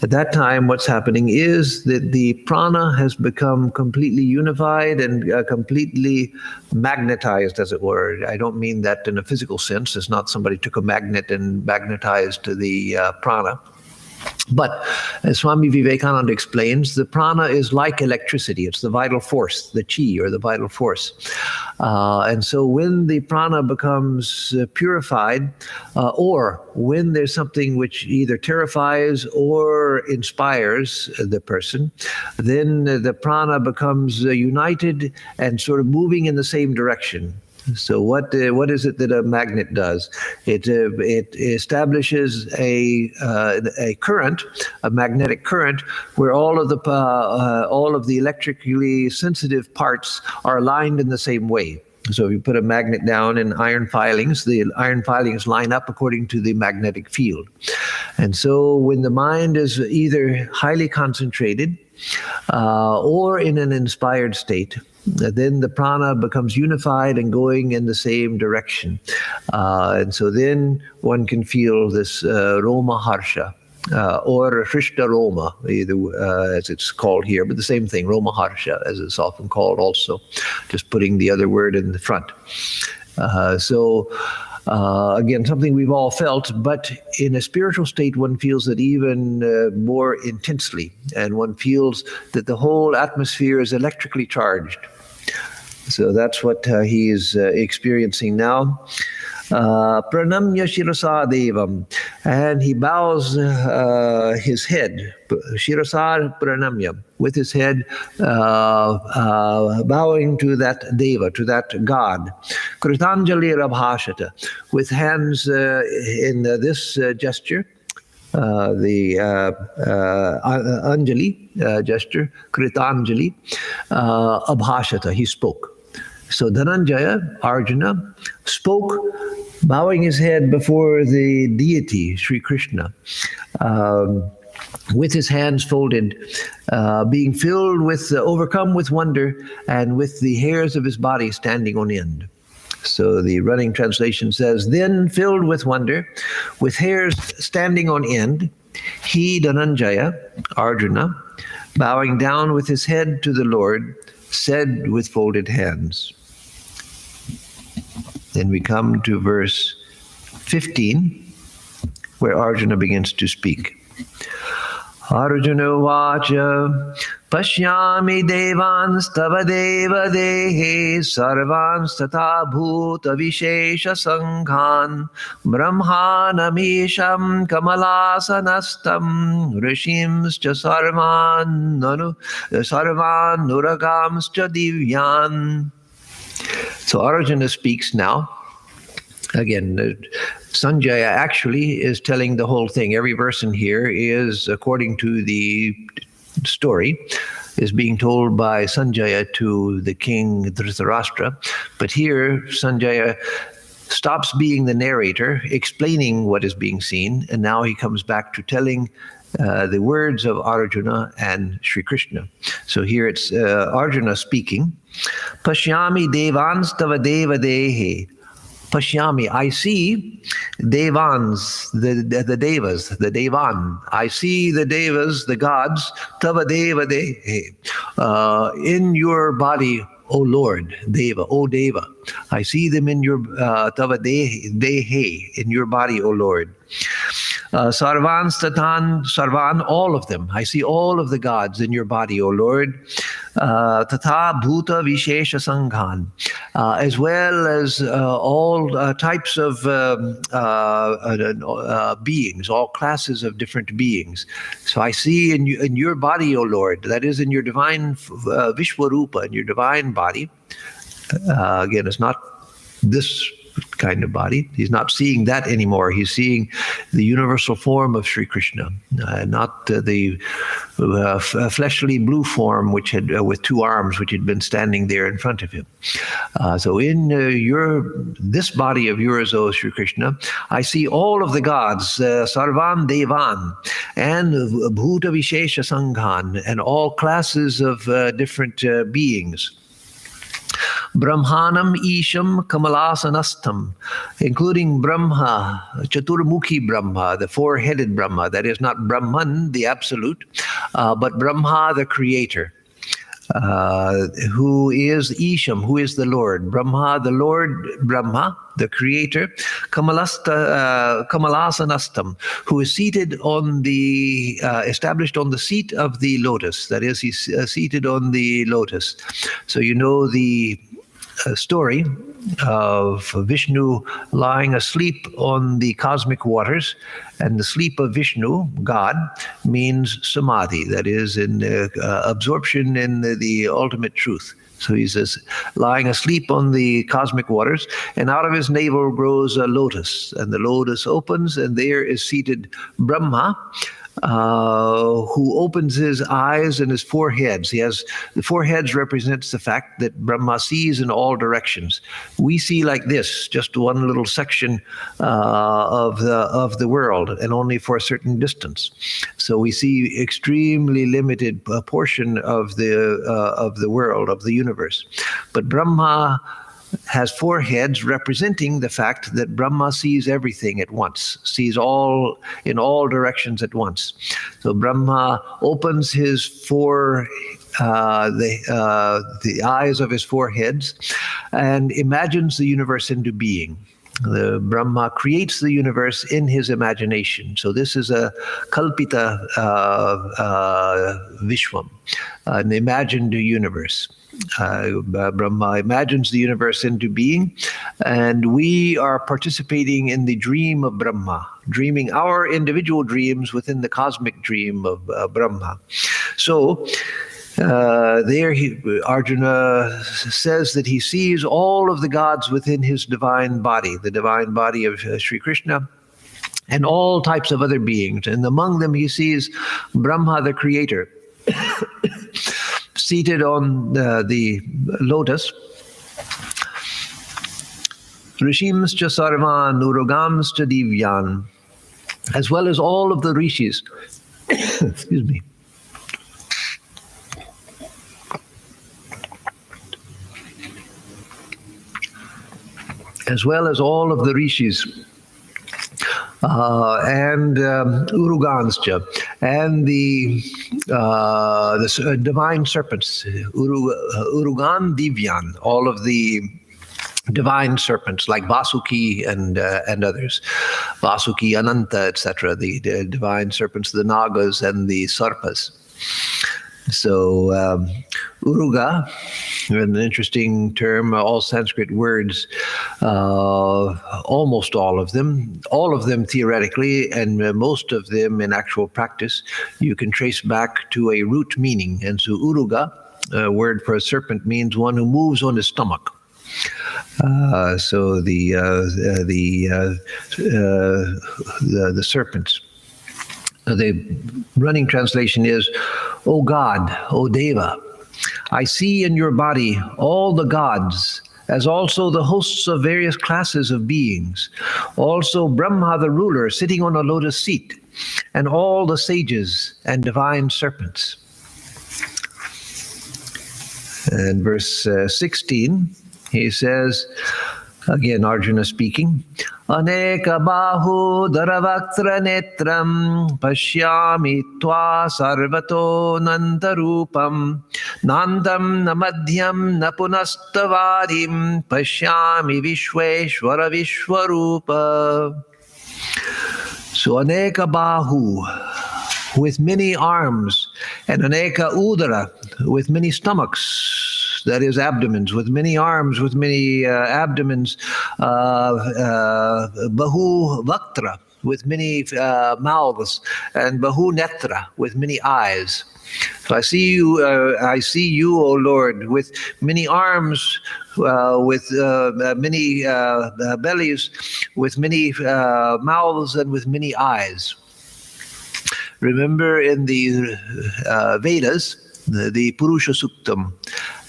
At that time, what's happening is that the prana has become completely unified and completely magnetized, as it were. I don't mean that in a physical sense. It's not somebody took a magnet and magnetized the prana. But as Swami Vivekananda explains, the prana is like electricity. It's the vital force, the chi, or the vital force. And so when the prana becomes purified, or when there's something which either terrifies or inspires the person, then the prana becomes united and sort of moving in the same direction. So what is it that a magnet does? It establishes a current, a magnetic current, where all of the electrically sensitive parts are aligned in the same way. So if you put a magnet down in iron filings, the iron filings line up according to the magnetic field. And so when the mind is either highly concentrated or in an inspired state, then the prana becomes unified and going in the same direction. And so then one can feel this Roma Harsha, or Hrishta Roma, either, as it's called here, but the same thing, Roma Harsha, as it's often called also, just putting the other word in the front. Again, something we've all felt, but in a spiritual state, one feels it even more intensely, and one feels that the whole atmosphere is electrically charged. So that's what he is experiencing now. Pranamya Shirasa Devam, and he bows his head, Shirasa Pranamya, with his head bowing to that Deva, to that God. Kritanjali Rabhashata, with hands in this gesture, the Anjali gesture, Kritanjali, Abhashata, he spoke. So Dhananjaya, Arjuna, spoke, bowing his head before the deity, Sri Krishna, with his hands folded, being filled with, overcome with wonder, and with the hairs of his body standing on end. So the running translation says, then filled with wonder, with hairs standing on end, he, Dhananjaya, Arjuna, bowing down with his head to the Lord, said with folded hands. Then we come to verse 15, where Arjuna begins to speak. Arjuna vacha pashyami devans tava deva dehe sarvans tata bhuta vishesha sankhan brahmanamisham kamalasanastam rishimscha sarvan nuragamscha divyan. So Arjuna speaks now. Again, Sanjaya actually is telling the whole thing. Every verse in here is, according to the story, is being told by Sanjaya to the king Dhritarashtra. But here, Sanjaya stops being the narrator, explaining what is being seen, and now he comes back to telling the words of Arjuna and Sri Krishna. So here it's Arjuna speaking. Pashyami devans tava deva dehe. Pashyami, I see devans, the devas, the devan. I see the devas, the gods, tava deva dehe, in your body, O Lord, Deva, O Deva. I see them in your tava dehe, in your body, O Lord. Sarvan statan, sarvan, all of them. I see all of the gods in your body, O Lord. Tatha Bhuta Vishesha Sanghan, as well as all types of beings, all classes of different beings. So I see in your body, O Lord, that is in your divine Vishwarupa, in your divine body. Again, it's not this kind of body. He's not seeing that anymore. He's seeing the universal form of Sri Krishna, not the fleshly blue form which had with two arms which had been standing there in front of him. So in this body of yours, O Sri Krishna, I see all of the gods, Sarvan Devan, and Bhuta Vishesha Sanghan, and all classes of different beings. Brahmanam Isham Kamalasanastam, including Brahma, Chaturmukhi Brahma, the four-headed Brahma. That is not Brahman, the absolute, but Brahma, the creator, who is Isham, who is the Lord. Brahma, the Lord Brahma, the creator. Kamalasanastam, who is seated on the, established on the seat of the lotus. That is, he's seated on the lotus. So you know the story of Vishnu lying asleep on the cosmic waters, and the sleep of Vishnu, God, means samadhi, that is, in absorption in the ultimate truth. So he's lying asleep on the cosmic waters, and out of his navel grows a lotus, and the lotus opens, and there is seated Brahma, who opens his eyes and his four heads. He has the four heads represents the fact that Brahma sees in all directions. We see like this, just one little section of the world, and only for a certain distance. So we see extremely limited portion of the world, of the universe. But Brahma has four heads, representing the fact that Brahma sees everything at once, sees all in all directions at once. So Brahma opens his the eyes of his four heads and imagines the universe into being. The Brahma creates the universe in his imagination. So this is a kalpita vishwam, an imagined universe. Brahma imagines the universe into being, and we are participating in the dream of Brahma, dreaming our individual dreams within the cosmic dream of Brahma. So Arjuna says that he sees all of the gods within his divine body, the divine body of Sri Krishna, and all types of other beings. And among them he sees Brahma, the creator, seated on the lotus. Rishimscha sarvan urugамscha divyan, as well as all of the rishis. Excuse me. As well as all of the rishis, and Uruganscha, and the divine serpents, Urugan Divyan, all of the divine serpents like Vasuki and others, Vasuki, Ananta, etc., the divine serpents, the Nagas and the Sarpas. So Uruga, an interesting term, all Sanskrit words, almost all of them theoretically, and most of them in actual practice, you can trace back to a root meaning. And so Uruga, a word for a serpent, means one who moves on his stomach. So the serpents. The running translation is, O God, O Deva, I see in your body all the gods, as also the hosts of various classes of beings, also Brahma the ruler sitting on a lotus seat, and all the sages and divine serpents. And verse 16, he says, again Arjuna speaking, Aneka bahu daravaktra netram pashyami tva sarvato nantarupam nandam namadhyam napunastavadim pashyami vishweshwara vishwarupa. So Aneka bahu, with many arms, and Aneka Udara, with many stomachs, that is abdomens, with many arms, with many abdomens, Bahu Vaktra, with many mouths, and Bahu Netra, with many eyes. So I see you, O Lord, with many arms, with many bellies, with many mouths, and with many eyes. Remember in the Vedas, the Purusha Suktam,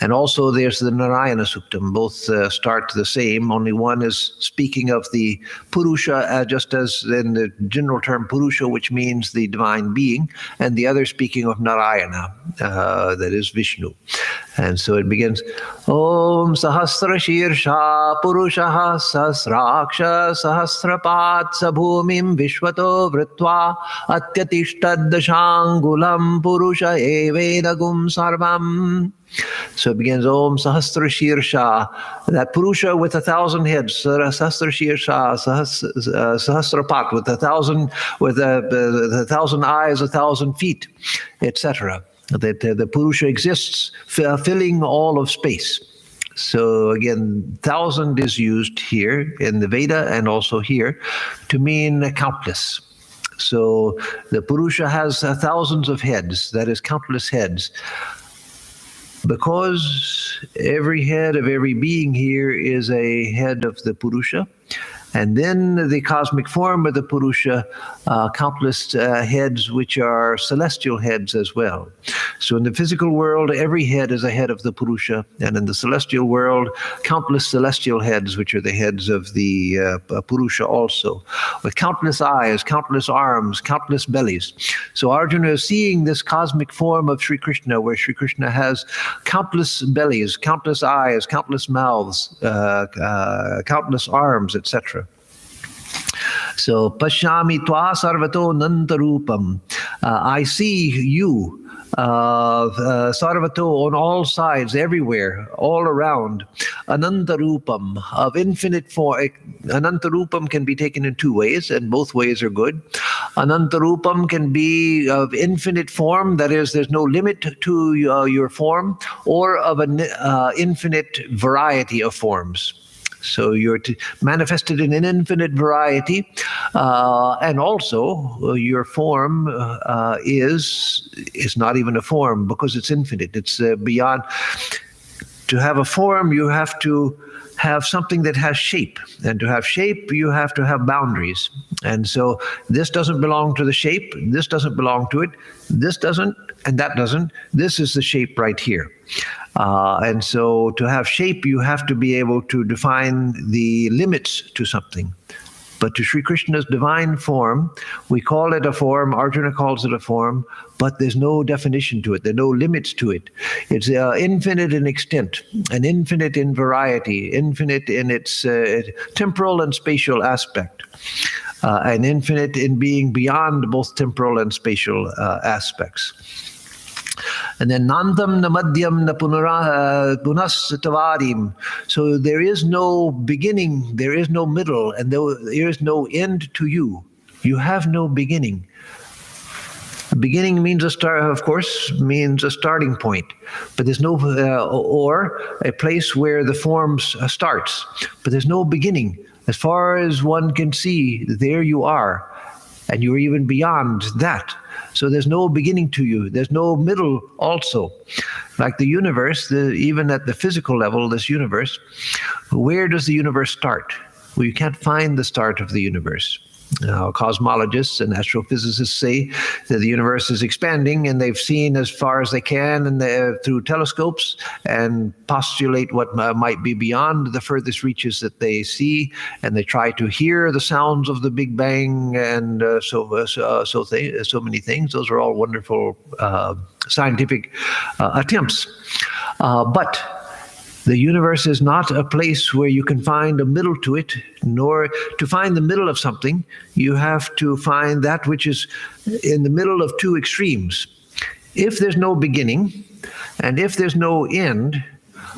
and also there's the Narayana Suktam. Both start the same, only one is speaking of the Purusha, just as in the general term Purusha, which means the divine being, and the other speaking of Narayana, that is Vishnu. And so it begins, Om Sahasra Shirsha Purushaha Sahasraksha Sahasrapat Sabhumim Vishwato Vritva Atyatishtad Dashangulam Purusha Evedagum Sarvam. So it begins, Om Sahasra Shirsha, that Purusha with 1,000 heads, Sahasra Shirsha, Sahasrapat, with 1,000 eyes, 1,000 feet, etc. That the Purusha exists, filling all of space. So again, 1,000 is used here in the Veda and also here to mean countless. So the Purusha has thousands of heads, that is countless heads. Because every head of every being here is a head of the Purusha, and then the cosmic form of the Purusha, countless heads which are celestial heads as well. So in the physical world, every head is a head of the Purusha, and in the celestial world, countless celestial heads, which are the heads of the Purusha also, with countless eyes, countless arms, countless bellies. So Arjuna is seeing this cosmic form of Sri Krishna, where Sri Krishna has countless bellies, countless eyes, countless mouths, countless arms, etc. So, Pashyami Tva Sarvato Nantarupam. I see you, Sarvato, on all sides, everywhere, all around. Anantarupam, of infinite form. Anantarupam can be taken in two ways, and both ways are good. Anantarupam can be of infinite form, that is, there's no limit to your form, or of an infinite variety of forms. So you're manifested in an infinite variety, and also your form is not even a form because it's infinite. It's beyond. To have a form, you have to have something that has shape, and to have shape, you have to have boundaries. And so this doesn't belong to the shape, this doesn't belong to it, this doesn't, and that doesn't. This is the shape right here. And so to have shape, you have to be able to define the limits to something. But to Sri Krishna's divine form, we call it a form, Arjuna calls it a form, but there's no definition to it, there are no limits to it. It's infinite in extent, and infinite in variety, infinite in its temporal and spatial aspect, and infinite in being beyond both temporal and spatial aspects. And then Nantam na madhyam na punas tavarim. So there is no beginning, there is no middle, and there is no end to you. You have no beginning. Beginning means a start, of course, means a starting point, but there's no, or a place where the form starts, but there's no beginning. As far as one can see, there you are, and you're even beyond that. So there's no beginning to you. There's no middle also. Like the universe, even at the physical level, this universe, where does the universe start? Well, you can't find the start of the universe. Cosmologists and astrophysicists say that the universe is expanding, and they've seen as far as they can and through telescopes, and postulate what might be beyond the furthest reaches that they see, and they try to hear the sounds of the Big Bang, and so many things. Those are all wonderful scientific attempts, but the universe is not a place where you can find a middle to it, nor to find the middle of something, you have to find that which is in the middle of two extremes. If there's no beginning, and if there's no end,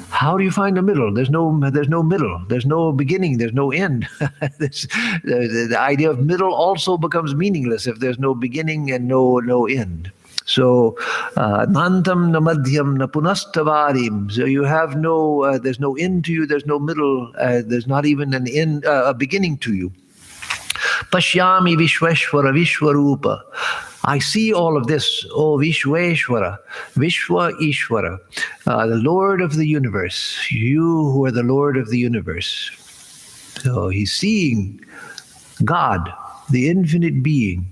How do you find the middle? There's no middle. There's no beginning. There's no end. The idea of middle also becomes meaningless if there's no beginning and no end. So, nantam na madhyam na punastavarim. So you have no, there's no end to you. There's no middle. There's not even an end, a beginning to you. Pashyami Vishweshwara Vishwarupa. I see all of this, O Vishweshwara, Vishwa Ishwara, the Lord of the universe, you who are the Lord of the universe. So he's seeing God, the infinite being,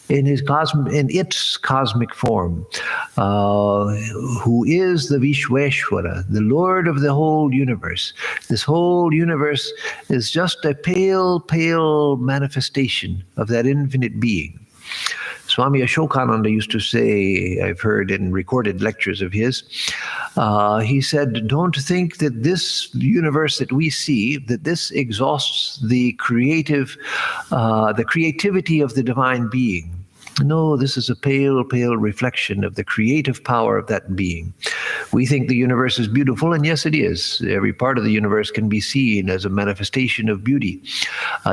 in its cosmic form, who is the Vishweshwara, the Lord of the whole universe. This whole universe is just a pale, pale manifestation of that infinite being. Swami Ashokananda used to say, I've heard in recorded lectures of his, he said, don't think that this universe that we see, that this exhausts the creativity of the divine being. No, this is a pale, pale reflection of the creative power of that being. We think the universe is beautiful, and yes, it is. Every part of the universe can be seen as a manifestation of beauty.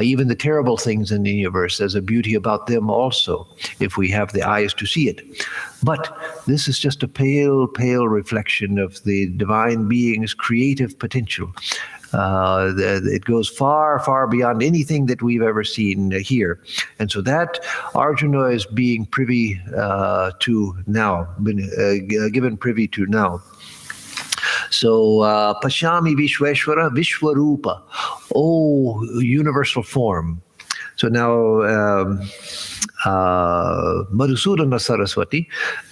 Even the terrible things in the universe, there's a beauty about them also, if we have the eyes to see it. But this is just a pale, pale reflection of the divine being's creative potential. It goes far, far beyond anything that we've ever seen here. And so that Arjuna is being privy to now, given privy to now. So, Pashyami Vishweshwara Vishwarupa, O universal form. So now, Madhusudana Saraswati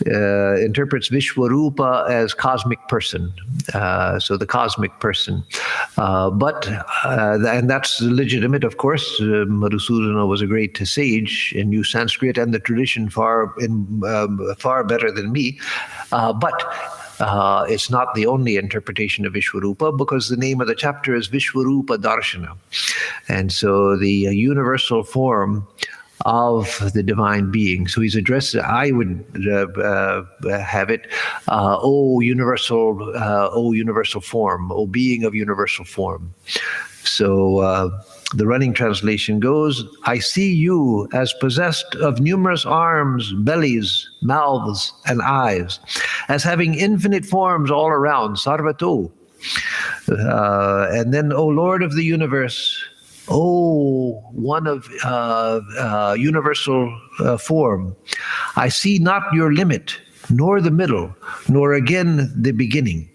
interprets Vishwarupa as cosmic person, so the cosmic person. And that's legitimate, of course. Madhusudana was a great sage and knew Sanskrit and the tradition far better than me. But it's not the only interpretation of Vishwarupa, because the name of the chapter is Vishwarupa Darshana. And so the universal form of the divine being. So he's addressed, I would have it, O universal form, O being of universal form. So the running translation goes, I see you as possessed of numerous arms, bellies, mouths, and eyes, as having infinite forms all around, sarvato. And then, O Lord of the universe, O one of universal form, I see not your limit, nor the middle, nor again the beginning.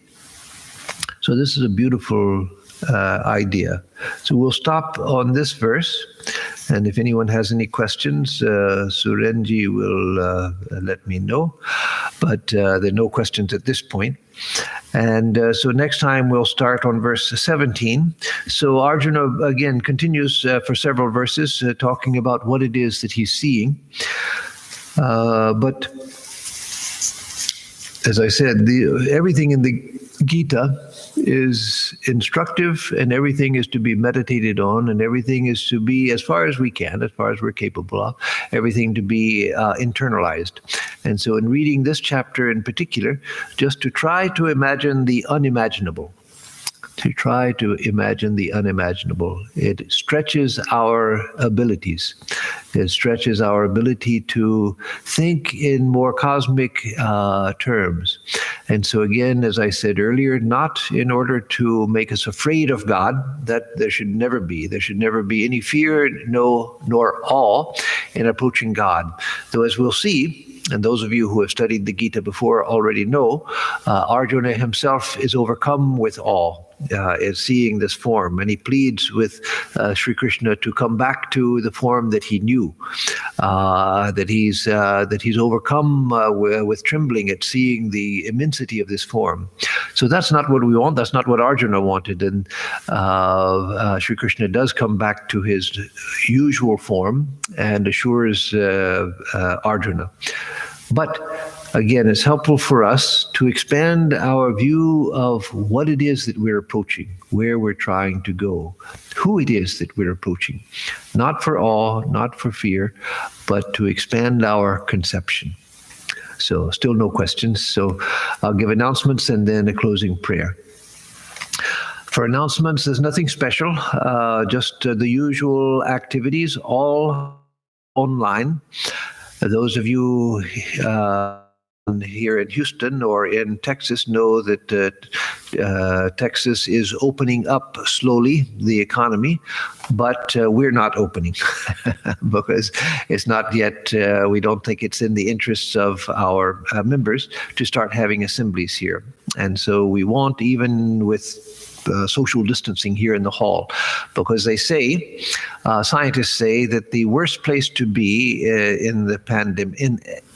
So this is a beautiful idea. So we'll stop on this verse, and if anyone has any questions, Surenji will let me know. But there are no questions at this point. And so next time we'll start on verse 17. So Arjuna again continues for several verses talking about what it is that he's seeing. But as I said, everything in the Gita is instructive, and everything is to be meditated on, and everything is to be, as far as we can, as far as we're capable of, everything to be internalized. And so in reading this chapter in particular, just to try to imagine the unimaginable, to try to imagine the unimaginable. It stretches our abilities. It stretches our ability to think in more cosmic terms. And so again, as I said earlier, not in order to make us afraid of God, that there should never be. There should never be any fear, nor awe in approaching God. Though as we'll see, and those of you who have studied the Gita before already know, Arjuna himself is overcome with awe, is seeing this form, and he pleads with Sri Krishna to come back to the form that he knew, that he's overcome with trembling at seeing the immensity of this form. So that's not what we want. That's not what Arjuna wanted, and Sri Krishna does come back to his usual form and assures Arjuna. But again, it's helpful for us to expand our view of what it is that we're approaching, where we're trying to go, who it is that we're approaching. Not for awe, not for fear, but to expand our conception. So still no questions. So I'll give announcements and then a closing prayer. For announcements, there's nothing special, just the usual activities, all online. Those of you here in Houston or in Texas know that Texas is opening up slowly, the economy, but we're not opening because it's not yet, we don't think it's in the interests of our members to start having assemblies here. And so we won't, even with social distancing here in the hall, because they say, scientists say that the worst place to be in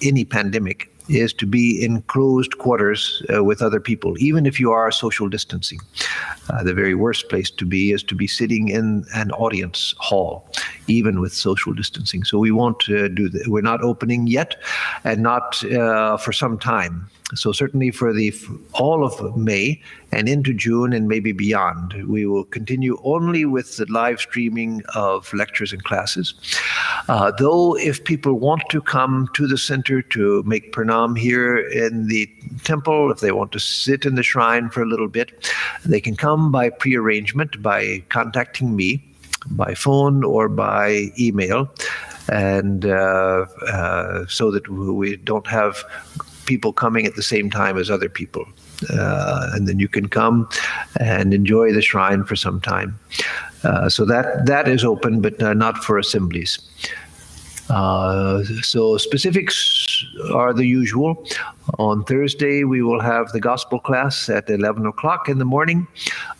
any pandemic is to be in closed quarters with other people, even if you are social distancing. The very worst place to be is to be sitting in an audience hall, even with social distancing. So we won't do that. We're not opening yet, and not for some time. So certainly for all of May and into June and maybe beyond, we will continue only with the live streaming of lectures and classes. Though if people want to come to the center to make pranam here in the temple, if they want to sit in the shrine for a little bit, they can come by prearrangement, by contacting me by phone or by email, and so that we don't have people coming at the same time as other people. And then you can come and enjoy the shrine for some time. So that is open, but not for assemblies. So specifics are the usual. On Thursday, we will have the gospel class at 11 o'clock in the morning.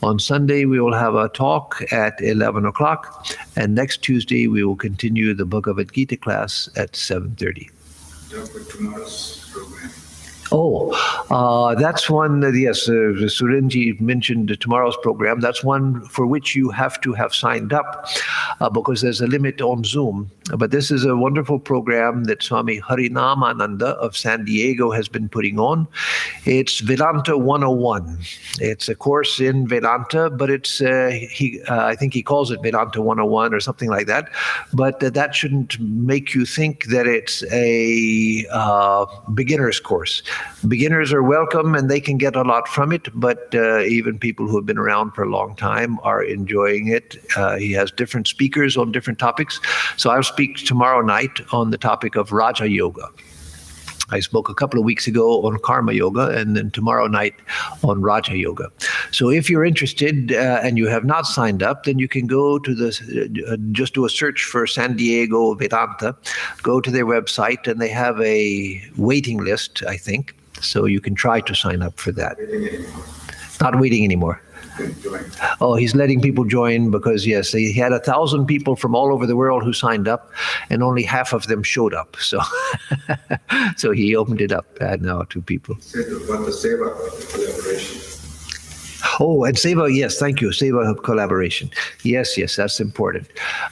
On Sunday, we will have a talk at 11 o'clock. And next Tuesday, we will continue the Bhagavad-Gita class at 7:30. Tomorrow's program. Oh, that's one that, yes, Surenji mentioned tomorrow's program. That's one for which you have to have signed up because there's a limit on Zoom. But this is a wonderful program that Swami Atmarupananda of San Diego has been putting on. It's Vedanta 101. It's a course in Vedanta, but it's I think he calls it Vedanta 101 or something like that. But that shouldn't make you think that it's a beginner's course. Beginners are welcome and they can get a lot from it, but even people who have been around for a long time are enjoying it. He has different speakers on different topics. So I'll speak tomorrow night on the topic of Raja Yoga. I spoke a couple of weeks ago on Karma Yoga, and then tomorrow night on Raja Yoga. So if you're interested and you have not signed up, then you can go to just do a search for San Diego Vedanta, go to their website, and they have a waiting list, I think. So you can try to sign up for that. Not waiting anymore. Oh, he's letting people join because, yes, he had 1,000 people from all over the world who signed up, and only half of them showed up. So, so he opened it up now to people. About the Seva collaboration. Oh, and Seva, yes, thank you. Seva collaboration. Yes, that's important.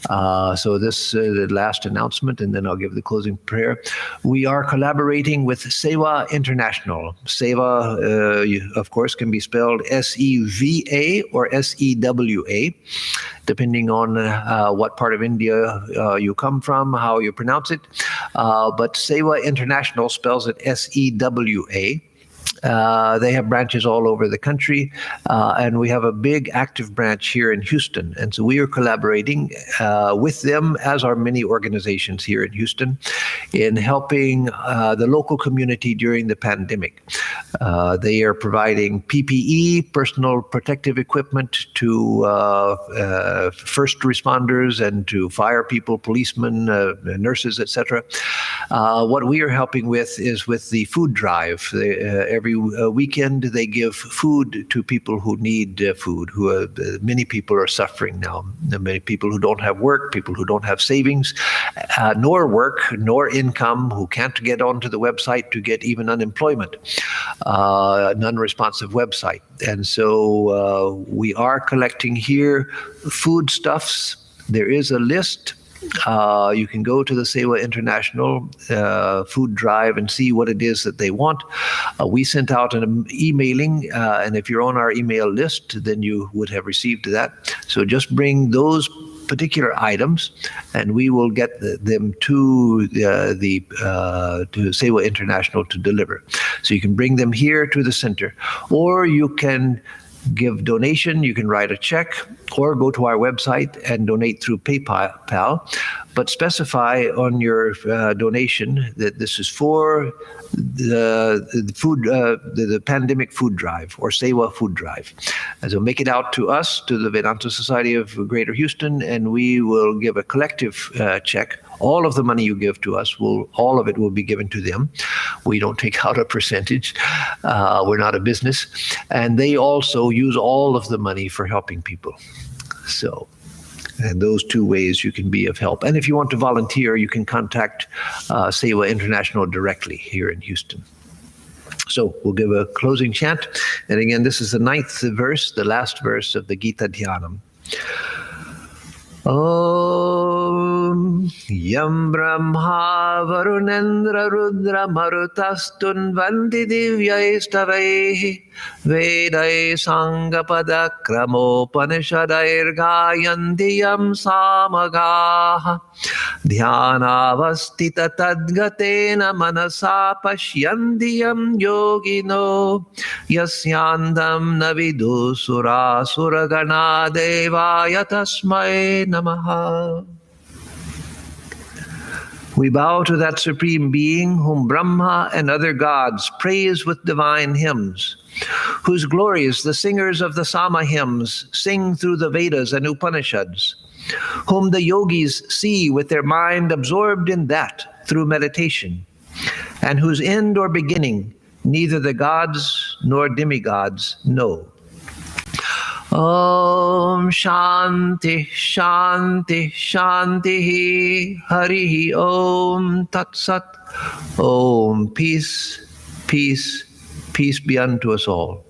So this the last announcement, and then I'll give the closing prayer. We are collaborating with Seva International. Seva, of course, can be spelled S-E-V-A or S-E-W-A, depending on what part of India you come from, how you pronounce it. But Seva International spells it S-E-W-A. They have branches all over the country, and we have a big active branch here in Houston. And so we are collaborating with them, as are many organizations here in Houston, in helping the local community during the pandemic. They are providing PPE, personal protective equipment, to first responders and to fire people, policemen, nurses, etc. What we are helping with is with the food drive. Every weekend they give food to people who need food, many people are suffering now. Many people who don't have work, people who don't have savings, nor work, nor income, who can't get onto the website to get even unemployment, an unresponsive website. And so we are collecting here foodstuffs. There is a list. You can go to the Seva International food drive and see what it is that they want. We sent out an emailing, and if you're on our email list, then you would have received that. So just bring those particular items, and we will get them to to Seva International to deliver. So you can bring them here to the center, or you can give donation, you can write a check or go to our website and donate through PayPal, but specify on your donation that this is for the food, the pandemic food drive or Seva food drive. And so make it out to us, to the Vedanta Society of Greater Houston, and we will give a collective check. All of the money you give to us, all of it will be given to them. We don't take out a percentage. We're not a business. And they also use all of the money for helping people. So, and those two ways you can be of help. And if you want to volunteer, you can contact Seva International directly here in Houston. So we'll give a closing chant. And again, this is the 9th verse, the last verse of the Gita Dhyanam. Om Yam Brahma Varunendra Rudra Marutastun Vanti Divyaistavaihi Vedai Sangapada Kramopanishadair Gayanti Yam Samagaha Dhyanavastita Tadgatena Manasa Pashyanti Yam Yogino Yasyandam Navidu Sura Suragana Devaya Tasmai Namaha. We bow to that Supreme Being whom Brahma and other gods praise with divine hymns, whose glories the singers of the Sama hymns sing through the Vedas and Upanishads, whom the yogis see with their mind absorbed in that through meditation, and whose end or beginning neither the gods nor demigods know. Om Shanti Shanti Shanti Harihi Om Tat Sat. Om, peace, peace, peace be unto us all.